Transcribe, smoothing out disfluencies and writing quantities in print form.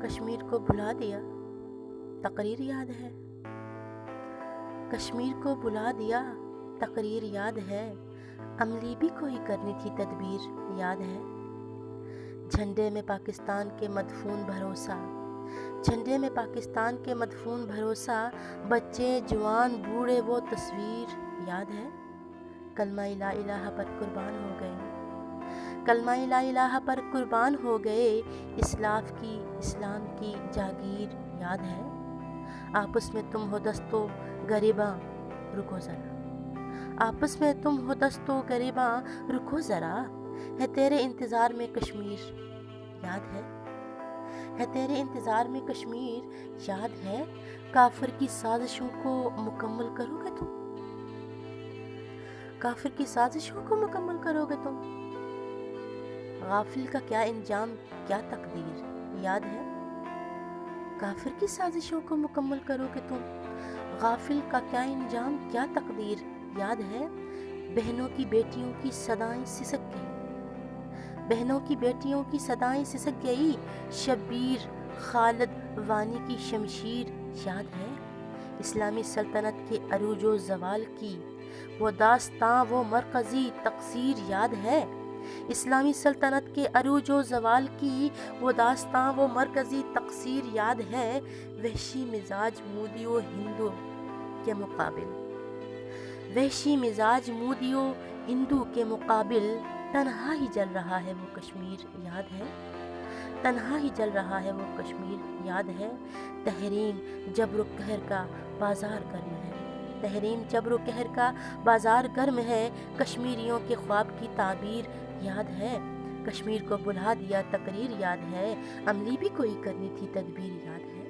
کشمیر کو بھلا دیا تقریر یاد ہے، کشمیر کو بھلا دیا تقریر یاد ہے، عملی بھی کوئی کرنی تھی تدبیر یاد ہے۔ جھنڈے میں پاکستان کے مدفون بھروسہ، جھنڈے میں پاکستان کے مدفون بھروسہ، بچے جوان بوڑھے وہ تصویر یاد ہے۔ کلمہ لا الہ پر قربان ہو گئے، کلمہ لا الہ پر قربان ہو گئے، اسلام کی جاگیر یاد ہے۔ آپس میں تم ہو دستو گریباں رکو ذرا، آپس میں تم ہو دستو گریباں رکو ذرا، ہے تیرے انتظار میں کشمیر یاد ہے، ہے تیرے انتظار میں کشمیر یاد ہے۔ کافر کی سازشوں کو مکمل کرو گے تم، کافر کی سازشوں کو مکمل کرو گے تم، غافل کا کیا انجام کیا تقدیر یاد ہے۔ کافر کی سازشوں کو مکمل کرو گے تم، غافل کا کیا انجام کیا تقدیر یاد ہے۔ بہنوں کی بیٹیوں کی صدائیں سسک گئی، بہنوں کی بیٹیوں کی صدائیں سسک گئی، شبیر خالد وانی کی شمشیر یاد ہے۔ اسلامی سلطنت کے عروج و زوال کی وہ داستاں وہ مرکزی تقصیر یاد ہے، اسلامی سلطنت کے عروج و زوال کی وہ داستاں وہ مرکزی تقصیر یاد ہے۔ وحشی مزاج مودی و ہندو کے مقابل، وحشی مزاج مودی و ہندو کے مقابل، تنہا ہی جل رہا ہے وہ کشمیر یاد ہے، تنہا ہی جل رہا ہے وہ کشمیر یاد ہے۔ تحریم جبر و قہر کا بازار گرم ہے، تحریم جبر و قہر کا بازار گرم ہے، کشمیریوں کے خواب کی تعبیر یاد ہے۔ کشمیر کو بھلا دیا تقریر یاد ہے، عملی بھی کوئی کرنی تھی تدبیر یاد ہے۔